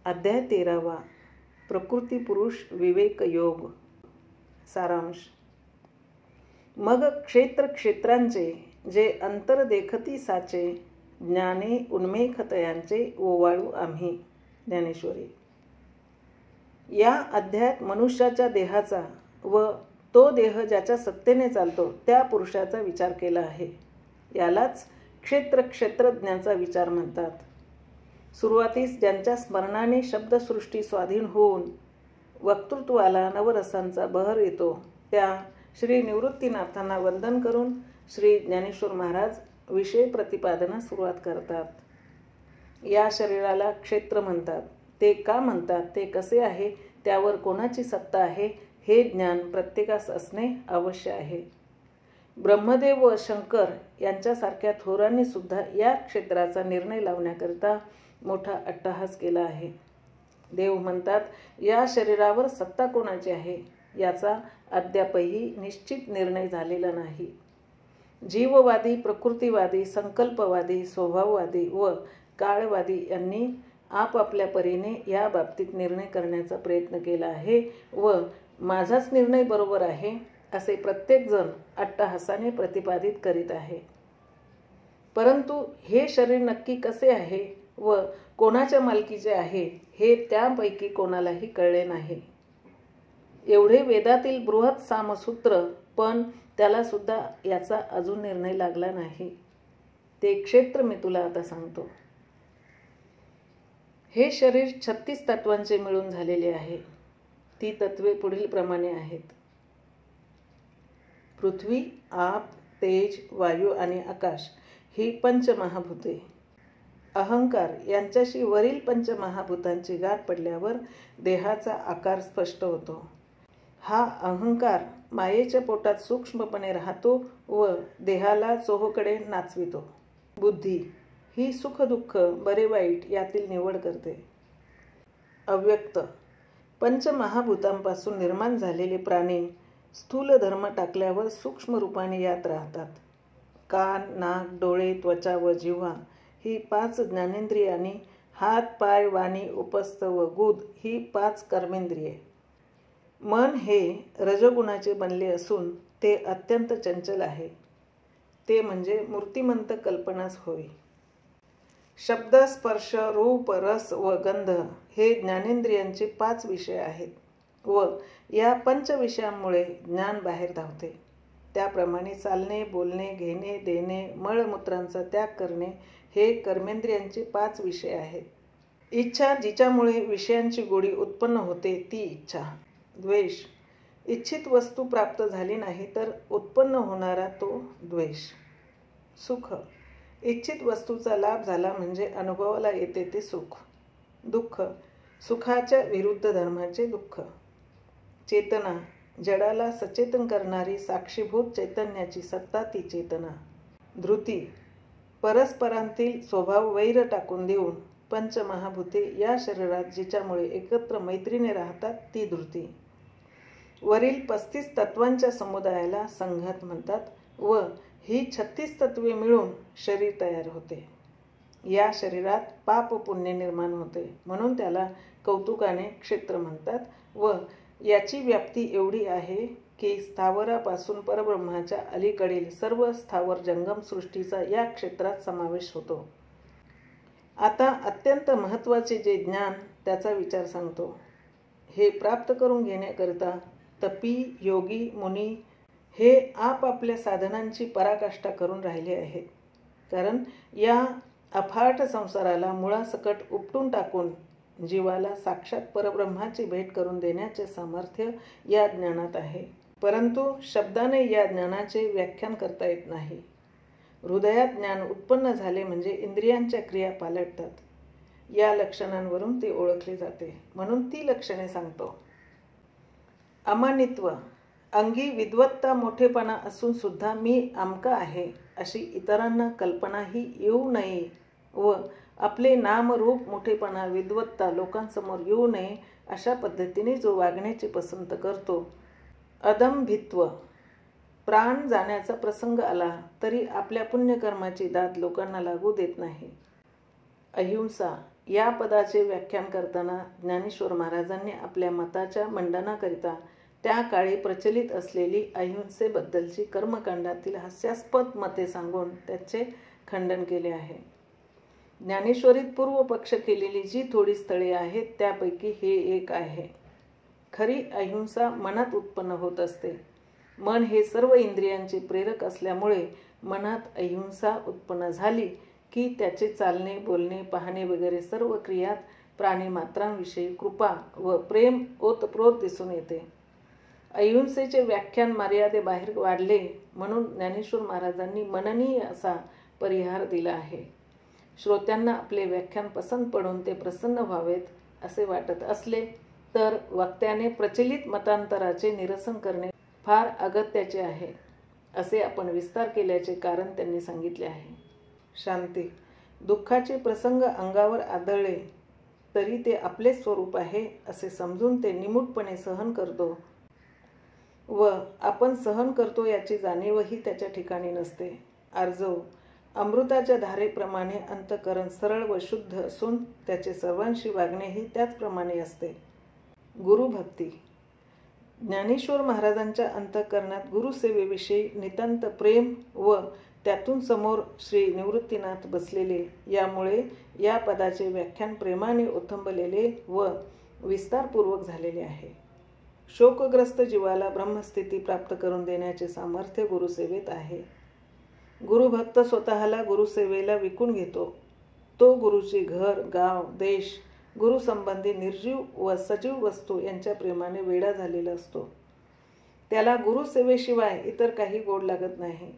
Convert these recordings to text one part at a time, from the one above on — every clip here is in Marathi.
अध्याय 13वा. प्रकृती पुरुष विवेक योग. सारांश. मग क्षेत्र क्षेत्रांचे जे अंतर देखती साचे, ज्ञाने उन्मेखतयांचे ओवाळू आम्ही. ज्ञानेश्वरी. या अध्यायात मनुष्याच्या देहाचा व तो देह ज्याच्या सत्तेने चालतो त्या पुरुषाचा विचार केला आहे. यालाच क्षेत्र क्षेत्रज्ञाचा विचार म्हणतात. सुरुवातीस ज्यांच्या स्मरणाने शब्दसृष्टी स्वाधीन होऊन वक्तृत्वाला नवरसांचा बहर येतो त्या श्री निवृत्तीनाथांना वंदन करून श्री ज्ञानेश्वर महाराज विषय प्रतिपादनास सुरुवात करतात. या शरीराला क्षेत्र म्हणतात. ते का म्हणतात, ते कसे आहे, त्यावर कोणाची सत्ता आहे, हे ज्ञान प्रत्येकास असणे आवश्य आहे. ब्रह्मदेव व शंकर यांच्यासारख्या थोरांनी सुद्धा या क्षेत्राचा निर्णय लावण्याकरिता मोठा अट्टहास केला आहे. देव म्हणतात, या शरीरावर सत्ता कोणाची आहे याचा अद्यापही निश्चित निर्णय झालेला नाही. जीववादी, प्रकृतीवादी, संकल्पवादी, स्वभाववादी व काळवादी यांनी आपापल्या परीने या बाबतीत निर्णय करण्याचा प्रयत्न केला आहे व माझाच निर्णय बरोबर आहे असे प्रत्येकजण अट्टहासाने प्रतिपादित करीत आहे. परंतु हे शरीर नक्की कसे आहे व कोणाच्या मालकीचे आहे हे त्यापैकी कोणालाही कळले नाही. एवढे वेदातील बृहत सामसूत्र, पण त्याला सुद्धा याचा अजून निर्णय लागला नाही. ते क्षेत्र मी तुला आता सांगतो. हे शरीर 36 तत्वांचे मिळून झालेले आहे. ती तत्वे पुढील प्रमाणे आहेत. पृथ्वी, आप, तेज, वायू आणि आकाश ही पंचमहाभूते. अहंकार यांच्याशी वरील पंचमहाभूतांची गाठ पडल्यावर देहाचा आकार स्पष्ट होतो. हा अहंकार मायेच्या पोटात सूक्ष्मपणे राहतो व देहाला चोहोकडे नाचवितो. बुद्धी ही सुख दुःख, बरे वाईट यातील निवड करते. अव्यक्त पंचमहाभूतांपासून निर्माण झालेले प्राणी स्थूल धर्म टाकल्यावर सूक्ष्म रूपाने यात राहतात. कान, नाक, डोळे, त्वचा व जिव्हा ही 5 ज्ञानेंद्रिये आणि हात, पाय, वाणी, उपस्थ व गुद ही 5 कर्मेंद्रिये. मन हे रजगुणाचे बनले असून ते अत्यंत चंचल आहे. ते म्हणजे मूर्तिमंत कल्पनाच होय. शब्द, स्पर्श, रूप, रस व गंध हे ज्ञानेंद्रियांचे 5 विषय आहेत व या 5 विषयांमुळे ज्ञान बाहेर धावते. त्याप्रमाणे चालणे, बोलणे, घेणे, देणे, मळमूत्रांचा त्याग करणे हे कर्मेंद्रियांचे 5 विषय आहेत. इच्छा जिच्यामुळे विषयांची गोडी उत्पन्न होते ती इच्छा. द्वेष इच्छित वस्तू प्राप्त झाली नाही तर उत्पन्न होणारा तो द्वेष. सुख इच्छित वस्तूचा लाभ झाला म्हणजे अनुभवाला येते ते सुख. दुःख सुखाच्या विरुद्ध धर्माचे दुःख. चेतना जडाला सचेतन करणारी साक्षीभूत चैतन्याची सत्ता ती चेतना. धृती परस्परांतील स्वभाव वैर टाकून देऊन पंचमहाभूते या शरीरात जिच्यामुळे एकत्र मैत्रीने राहतात ती धृती. वरील 35 तत्वांच्या समुदायाला संघात म्हणतात व ही 36 तत्वे मिळून शरीर तयार होते. या शरीरात पाप पुण्य निर्माण होते म्हणून त्याला कौतुकाने क्षेत्र म्हणतात व याची व्याप्ती एवढी आहे की स्थावरापासून परब्रह्माच्या अलीकडील सर्व स्थावर जंगम सृष्टीचा या क्षेत्रात समावेश होतो. आता अत्यंत महत्त्वाचे जे ज्ञान त्याचा विचार सांगतो. हे प्राप्त करून घेण्याकरिता तपी, योगी, मुनी हे आपापल्या साधनांची पराकाष्ठा करून राहिले आहेत. कारण या अफाट संसाराला मुळासकट उपटून टाकून जीवाला साक्षात परब्रह्माची भेट करून देण्याचे सामर्थ्य या ज्ञानात आहे. परंतु शब्दाने या ज्ञानाचे व्याख्यान करता येत नाही. हृदयात ज्ञान उत्पन्न झाले म्हणजे इंद्रियांच्या क्रिया पालटतात. या लक्षणांवरून ते ओळखले जाते म्हणून ती लक्षणे सांगतो. अमानित्व अंगी विद्वत्ता, मोठेपणा असून सुद्धा मी आमका आहे अशी इतरांना कल्पनाही येऊ नये व आपले नाम, रूप, मोठेपणा, विद्वत्ता लोकांसमोर येऊ नये अशा पद्धतीने जो वागण्याची पसंत करतो. अदंभित्व प्राण जाण्याचा प्रसंग आला तरी आपल्या पुण्यकर्माची दाद लोकांना लागू देत नाही. अहिंसा या पदाचे व्याख्यान करताना ज्ञानेश्वर महाराजांनी आपल्या मताच्या मंडनाकरिता त्या काळी प्रचलित असलेली अहिंसेबद्दलची कर्मकांडातील हास्यास्पद मते सांगून त्याचे खंडन केले आहे. ज्ञानेश्वरीत पूर्व पक्ष केलेली जी थोडी स्थळे आहेत त्यापैकी हे एक आहे. खरी अहिंसा मनात उत्पन्न होत असते. मन हे सर्व इंद्रियांचे प्रेरक असल्यामुळे मनात अहिंसा उत्पन्न झाली की त्याचे चालणे, बोलणे, पाहणे वगैरे सर्व क्रियात प्राणीमात्रांविषयी कृपा व प्रेम ओतप्रोत दिसून येते. अहिंसेचे व्याख्यान मर्यादेबाहेर वाढले म्हणून ज्ञानेश्वर महाराजांनी मननीय असा परिहार दिला आहे. श्रोत्यांना आपले व्याख्यान पसंत पडून ते प्रसन्न व्हावेत असे वाटत असले तर वक्त्याने प्रचलित मतांतराचे निरसन करणे फार अगत्याचे आहे असे आपण विस्तार केल्याचे कारण त्यांनी सांगितले आहे. शांती. दुःखाचे प्रसंग अंगावर आदळले तरी ते आपले स्वरूप आहे असे समजून ते निमूटपणे सहन करतो व आपण सहन करतो याची जाणीवही त्याच्या ठिकाणी नसते. आर्जव अमृताच्या धारेप्रमाणे अंतःकरण सरळ व शुद्ध असून त्याचे सर्वांशी वागणेही त्याचप्रमाणे असते. गुरुभक्ती. ज्ञानेश्वर महाराजांच्या अंतःकरणात गुरुसेवेविषयी नितांत प्रेम व त्यातून समोर श्री निवृत्तीनाथ बसलेले, यामुळे या पदाचे व्याख्यान प्रेमाने ओथंबलेले व विस्तारपूर्वक झालेले आहे. शोकग्रस्त जीवाला ब्रह्मस्थिती प्राप्त करून देण्याचे सामर्थ्य गुरुसेवेत आहे. गुरुभक्त स्वतःला गुरुसेवेला विकून घेतो. तो गुरुची घर, गाव, देश, गुरुसंबंधी निर्जीव व सजीव वस्तू यांच्या प्रेमाने वेडा झालेला असतो. त्याला गुरुसेवेशिवाय इतर काही गोड लागत नाही.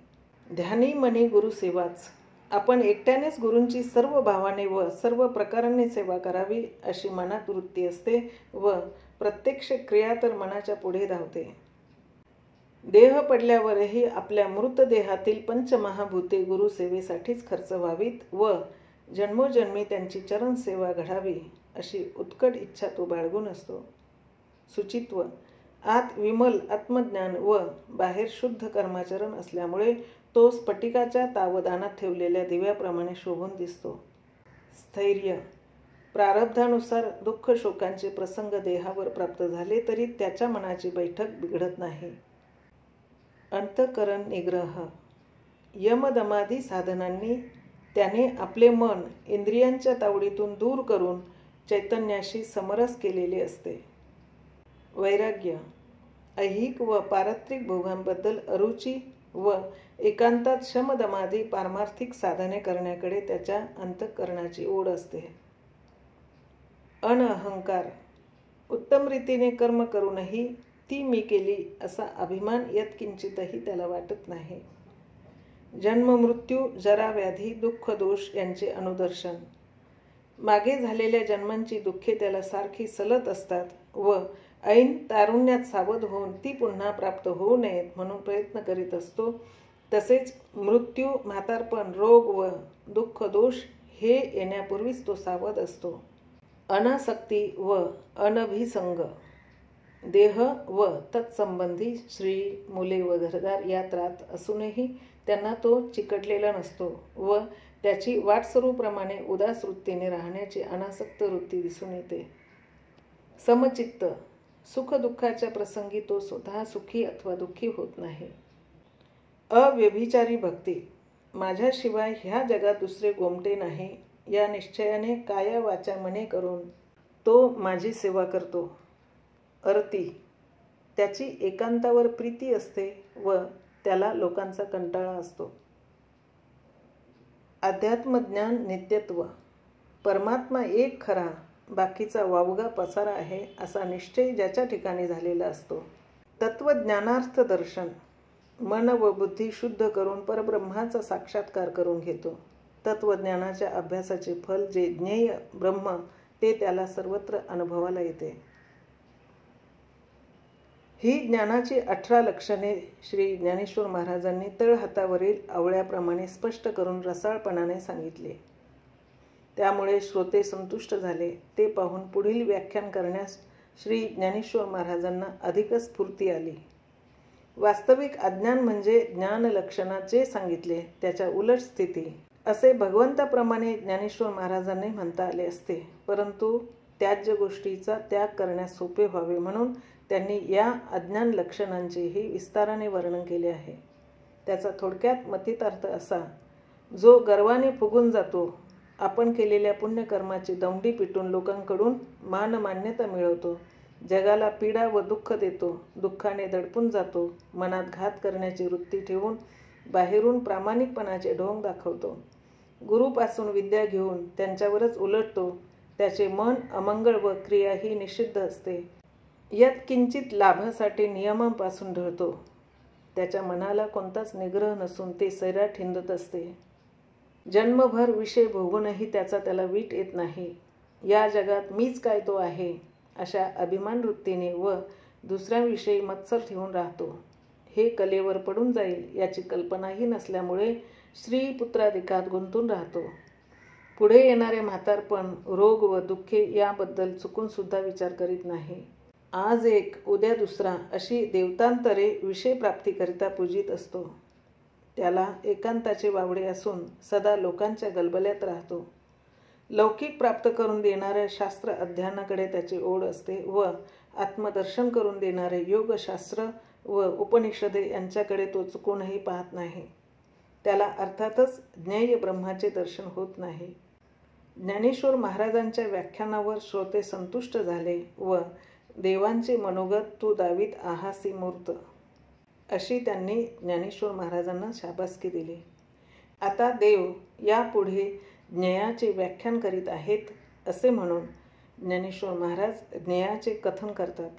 ध्यानी मनी गुरुसेवाच. आपण एकट्यानेच गुरूंची सर्व भावाने व सर्व प्रकारांनी सेवा करावी अशी मनात वृत्ती असते व प्रत्यक्ष क्रिया तर मनाच्या पुढे धावते. देह पडल्यावरही आपल्या मृतदेहातील पंचमहाभूते गुरुसेवेसाठीच खर्च व्हावीत व जन्मोजन्मी त्यांची चरणसेवा घडावी अशी उत्कट इच्छा तो बाळगून असतो. शुचित्व. आत विमल आत्मज्ञान व बाहेर शुद्ध कर्माचरण असल्यामुळे तो स्फटिकाच्या तावदानात ठेवलेल्या दिव्याप्रमाणे शोभून दिसतो. स्थैर्य. प्रारब्धानुसार दुःख शोकांचे प्रसंग देहावर प्राप्त झाले तरी त्याच्या मनाची बैठक बिघडत नाही. अंतःकरण निग्रह. यमदमादी साधनांनी त्याने आपले मन इंद्रियांच्या तावडीतून दूर करून चैतन्याशी समरस केलेले असते. वैराग्य. ऐहिक व पारत्रिक भोगांबद्दल अरुची व एकांतात शमदमादी पारमार्थिक साधने करण्याकडे त्याच्या अंतःकरणाची ओढ असते. अनअहंकार. उत्तम रीतीने कर्म करूनही ती मी केली असा अभिमान यत्किंचितही त्याला वाटत नाही. जन्म मृत्यू, जरा व्याधी, दुःख दोष यांचे अनुदर्शन. मागे झालेल्या जन्मांची दुःखे त्याला सारखी सलत असतात व ऐन तारुण्यात सावध होऊन ती पुन्हा प्राप्त होऊ नयेत म्हणून प्रयत्न करीत असतो. तसेच मृत्यू, म्हातारपण, रोग व दुःख दोष हे येण्यापूर्वीच तो सावध असतो. अनासक्ती व अनभिसंग. देह व तत्संबंधी स्त्री, मुले व घरदार या त्रात असूनही त्यांना तो चिकटलेला नसतो व त्याची वाटसरूप्रमाणे उदास वृत्तीने राहण्याची अनासक्त वृत्ती दिसून येते. समचित्त. सुखदुःखाच्या प्रसंगी तो स्वतः सुखी अथवा दुःखी होत नाही. अव्यभिचारी भक्ती. माझ्याशिवाय ह्या जगात दुसरे गोमटे नाही या निश्चयाने काया वाचा मने करून तो माझी सेवा करतो. अरती. त्याची एकांतावर प्रीती असते व त्याला लोकांचा कंटाळा असतो. अध्यात्मज्ञान नित्यत्व. परमात्मा एक खरा, बाकीचा वावगा पसारा आहे असा निश्चय ज्याच्या ठिकाणी झालेला असतो. तत्वज्ञानार्थ दर्शन. मन व बुद्धी शुद्ध करून परब्रह्माचा साक्षात्कार करून घेतो. तत्वज्ञानाच्या अभ्यासाचे फल जे ज्ञेय ब्रह्म ते त्याला सर्वत्र अनुभवाला येते. ही ज्ञानाची 18 लक्षणे श्री ज्ञानेश्वर महाराजांनी तळहातावरील आवळ्याप्रमाणे स्पष्ट करून रसाळपणाने सांगितले. त्यामुळे श्रोते संतुष्ट झाले. ते पाहून पुढील व्याख्यान करण्यास श्री ज्ञानेश्वर महाराजांना अधिकच स्फूर्ती आली. वास्तविक अज्ञान म्हणजे ज्ञानलक्षणात जे सांगितले त्याच्या उलट स्थिती असे भगवंताप्रमाणे ज्ञानेश्वर महाराजांनी म्हणता आले असते, परंतु त्याज्य गोष्टीचा त्याग करण्यास सोपे व्हावे म्हणून त्यांनी या अज्ञान लक्षणांचेही विस्ताराने वर्णन केले आहे. त्याचा थोडक्यात मथितार्थ असा: जो गर्वाने फुगून जातो, आपण केलेल्या पुण्यकर्माची दौंडी पिटून लोकांकडून मानमान्यता मिळवतो, जगाला पीडा व दुःख देतो, दुःखाने दडपून जातो, मनात घात करण्याची वृत्ती ठेवून बाहेरून प्रामाणिकपणाचे ढोंग दाखवतो, गुरुपासून विद्या घेऊन त्यांच्यावरच उलटतो, त्याचे मन अमंगळ व क्रिया ही निषिद्ध असते, यत्किंचित लाभासाठी नियमांपासून ढळतो, त्याच्या मनाला कोणताच निग्रह नसून ते सैराट हिंदत असते, जन्मभर विषय भोगूनही त्याला वीट येत नाही, या जगात मीच काय तो आहे अशा अभिमान वृत्तीने व दुसऱ्यांविषयी मत्सर ठेवून राहतो, हे कलेवर पडून जाईल याची कल्पनाही नसल्यामुळे स्त्री पुत्राधिकात गुंतून राहतो, पुढे येणारे म्हातारपण, रोग व दुःखे याबद्दल चुकून सुद्धा विचार करीत नाही, आज एक उद्या दुसरा अशी देवतांतरे विषयप्राप्तीकरिता पूजित असतो, त्याला एकांताचे वावडे असून सदा लोकांच्या गलबल्यात राहतो, लौकिक प्राप्त करून देणाऱ्या शास्त्र अध्ययनाकडे त्याची ओढ असते व आत्मदर्शन करून देणारे योगशास्त्र व उपनिषदे यांच्याकडे तो चुकूनही पाहत नाही, त्याला अर्थातच ज्ञेय ब्रह्माचे दर्शन होत नाही. ज्ञानेश्वर महाराजांच्या व्याख्यानावर श्रोते संतुष्ट झाले व देवांचे मनोगत तू दावीत आहासी मूर्त अशी त्यांनी ज्ञानेश्वर महाराजांना शाबासकी दिली. आता देव यापुढे ज्ञेयाचे व्याख्यान करीत आहेत असे म्हणून ज्ञानेश्वर महाराज ज्ञेयाचे कथन करतात.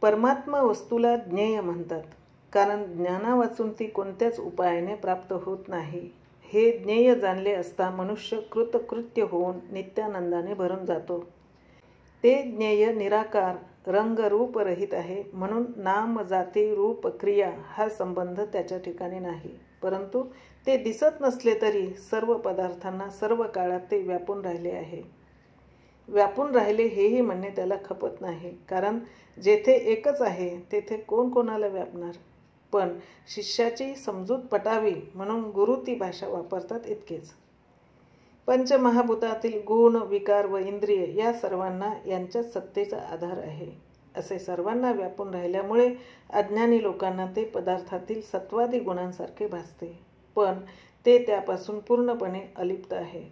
परमात्मा वस्तूला ज्ञेय म्हणतात, कारण ज्ञानावाचून ती कोणत्याच उपायाने प्राप्त होत नाही. हे ज्ञेय जाणले असता मनुष्य कृतकृत्य होऊन नित्यानंदाने भरून जातो. ते ज्ञेय निराकार रंगरूपरहित आहे, म्हणून नाम जाती रूप क्रिया हा संबंध त्याच्या ठिकाणी नाही, परंतु ते दिसत नसले तरी सर्व पदार्थांना सर्व काळात ते व्यापून राहिले आहे. व्यापून राहिले हेही म्हणणे त्याला खपत नाही, कारण जेथे एकच आहे तेथे कोण कोणाला व्यापणार. पण शिष्याची समजूत पटावी म्हणून गुरु ती भाषा वापरतात इतकेच. पंचमहाभूतातील गुण, विकार व इंद्रिय या सर्वांना यांच्याच सत्तेचा आधार आहे. असे सर्वांना व्यापून राहिल्यामुळे अज्ञानी लोकांना ते पदार्थातील सत्वादी गुणांसारखे भासते, पण ते त्यापासून पूर्णपणे अलिप्त आहे.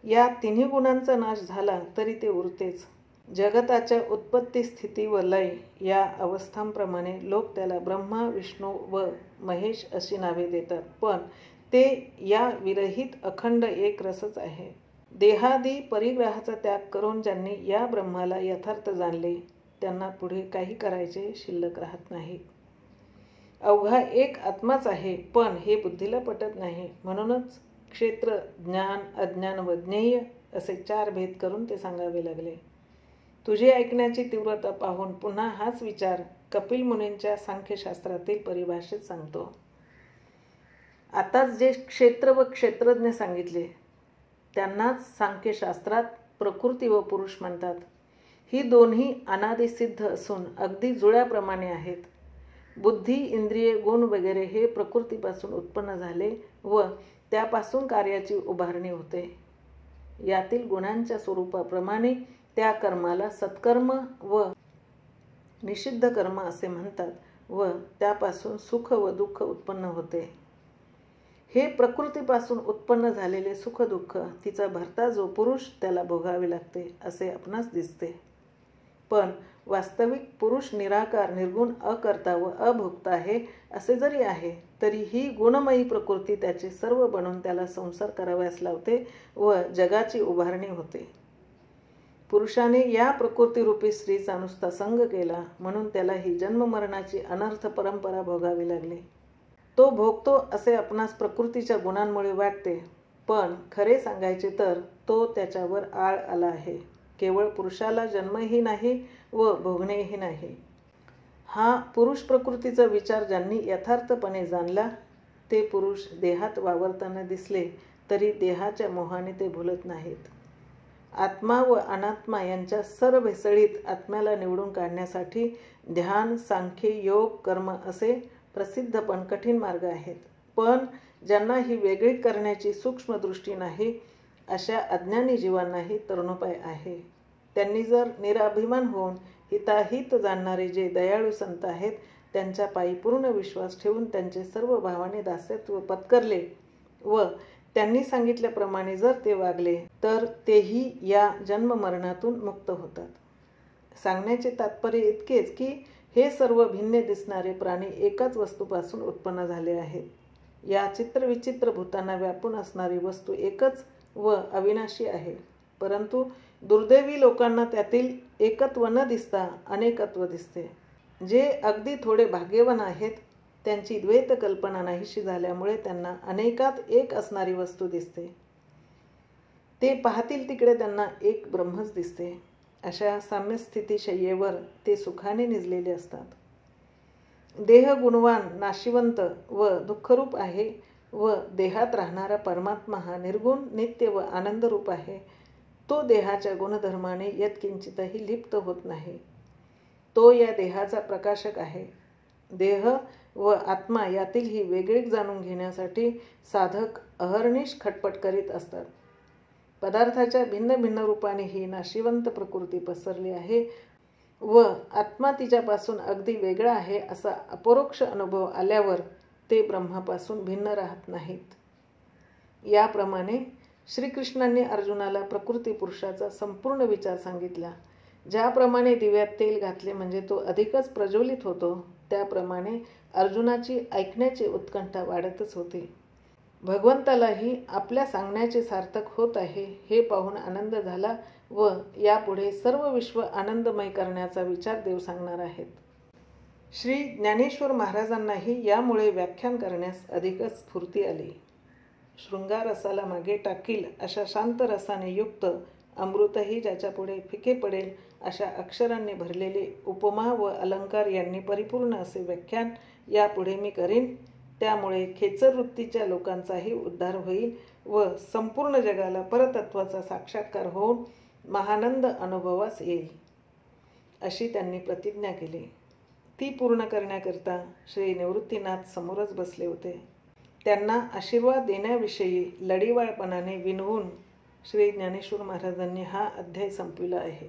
या तिन्ही गुणांचा नाश झाला तरी ते उरतेच. जगताच्या उत्पत्ती, स्थिती व लय या अवस्थांप्रमाणे लोक त्याला ब्रह्मा, विष्णू व महेश अशी नावे देतात, पण ते या विरहित अखंड एक रसच आहे. देहादी परिग्रहाचा त्याग करून ज्यांनी या ब्रह्माला यथार्थ जाणले त्यांना पुढे काही करायचे शिल्लक राहत नाही. अवघा एक आत्माच आहे, पण हे बुद्धीला पटत नाही, म्हणूनच क्षेत्र, ज्ञान, अज्ञान व ज्ञेय असे 4 भेद करून ते सांगावे लागले. तुझी ऐकण्याची तीव्रता पाहून पुन्हा हाच विचार कपिल मुनींच्या सांख्यशास्त्रातील परिभाषेत सांगतो. आताच जे क्षेत्र व क्षेत्रज्ञ सांगितले त्यांनाच सांख्यशास्त्रात प्रकृती व पुरुष म्हणतात. ही दोन्ही अनादिसिद्ध असून अगदी जुळ्याप्रमाणे आहेत. बुद्धी, इंद्रिय, गुण वगैरे हे प्रकृतीपासून उत्पन्न झाले व त्यापासून कार्याची उभारणी होते. यातील गुणांच्या स्वरूपाप्रमाणे त्या कर्माला सत्कर्म व निषिद्ध कर्म असे म्हणतात व त्यापासून सुख व दुःख उत्पन्न होते. हे प्रकृतीपासून उत्पन्न झालेले सुख दुःख तिचा भरता जो पुरुष त्याला भोगावे लागते असे आपणास दिसते, पण वास्तविक पुरुष निराकार, निर्गुण, अकर्ता व अभोक्ता आहे. असे जरी आहे तरी ही गुणमयी प्रकृती त्याचे सर्व बनून त्याला संसार कराव्यास लावते व जगाची उभारणी होते. पुरुषाने या प्रकृतीरूपी स्त्रीचा नुसता संग केला म्हणून त्याला ही जन्ममरणाची अनर्थ परंपरा भोगावी लागली. तो भोगतो असे आपणास प्रकृतीच्या गुणांमुळे वाटते, पण खरे सांगायचे तर तो त्याच्यावर आळ आला आहे. केवळ पुरुषाला जन्मही नाही व भोगणेही नाही. हा पुरुष प्रकृतीचा विचार ज्यांनी यथार्थपणे जाणला ते पुरुष देहात वावरताना दिसले तरी देहाच्या मोहाने ते भुलत नाहीत. आत्मा व अनात्मा यांच्या सर्व भेसळीत आत्म्याला निवडून काढण्यासाठी ध्यान, सांख्य, योग, कर्म असे प्रसिद्ध पण कठीण मार्ग आहेत, पण ज्यांना ही वेगळी करण्याची सूक्ष्म दृष्टी नाही, अशा अज्ञानी जीवांनाही तरुणोपाय आहे. त्यांनी जर निराभिमान होऊन हिताहित जाणणारे जे दयाळू संत आहेत, त्यांच्या पायी पूर्ण विश्वास ठेवून त्यांचे सर्व भावाने दास्यत्व पत्करले व त्यांनी सांगितल्याप्रमाणे जर ते वागले, तर तेही या जन्ममरणातून मुक्त होतात. सांगण्याचे तात्पर्य इतकेच की हे सर्व भिन्न दिसणारे प्राणी एकाच वस्तूपासून उत्पन्न झाले आहेत. या चित्रविचित्र भूतांना व्यापून असणारी वस्तू एकच व अविनाशी आहे, परंतु दुर्दैवी लोकांना त्यातील एकत्व न दिसता अनेकत्व दिसते. जे अगदी थोडे भाग्यवान आहेत, त्यांची द्वैत कल्पना नाहीशी झाल्यामुळे त्यांना अनेकात एक असणारी वस्तू दिसते. ते पाहतील तिकडे त्यांना एक ब्रह्मच दिसते. अशा साम्यस्थिती शय्येवर ते सुखाने निजलेले असतात. देह गुणवान, नाशिवंत व दुःखरूप आहे व देहात राहणारा परमात्मा हा निर्गुण, नित्य व आनंदरूप आहे. तो देहाच्या गुणधर्माने यत्किंचितही लिप्त होत नाही. तो या देहाचा प्रकाशक आहे. देह व आत्मा यातील ही वेगळीक जाणून घेण्यासाठी साधक अहर्निश खटपट करीत असतात. पदार्थाच्या भिन्न भिन्न रूपाने ही नाशिवंत प्रकृती पसरली आहे व आत्मा तिच्यापासून अगदी वेगळा आहे असा अपरोक्ष अनुभव आल्यावर ते ब्रह्मापासून भिन्न राहत नाहीत. याप्रमाणे श्रीकृष्णांनी अर्जुनाला प्रकृती पुरुषाचा संपूर्ण विचार सांगितला. ज्याप्रमाणे दिव्यात तेल घातले म्हणजे तो अधिकच प्रज्वलित होतो, त्याप्रमाणे अर्जुनाची ऐकण्याची उत्कंठा वाढतच होती. भगवंतालाही आपल्या सांगण्याचे सार्थक होत आहे हे पाहून आनंद झाला व यापुढे सर्व विश्व आनंदमय करण्याचा विचार देव सांगणार आहेत. श्री ज्ञानेश्वर महाराजांनाही यामुळे व्याख्यान करण्यास अधिकच स्फूर्ती आली. शृंगार रसाला मागे टाकील अशा शांत रसाने युक्त, अमृतही ज्याच्यापुढे फिके पडेल अशा अक्षरांनी भरलेले उपमा व अलंकार यांनी परिपूर्ण असे व्याख्यान यापुढे मी करीन. त्यामुळे खेचर वृत्तीच्या लोकांचाही उद्धार होईल व संपूर्ण जगाला परतत्वाचा साक्षात्कार होऊन महानंद अनुभवास येईल, अशी त्यांनी प्रतिज्ञा केली. ती पूर्ण करण्याकरिता श्री निवृत्तीनाथ समोरच बसले होते. त्यांना आशीर्वाद देण्याविषयी लढीवाळपणाने विनवून श्री ज्ञानेश्वर महाराजांनी हा अध्याय संपविला आहे.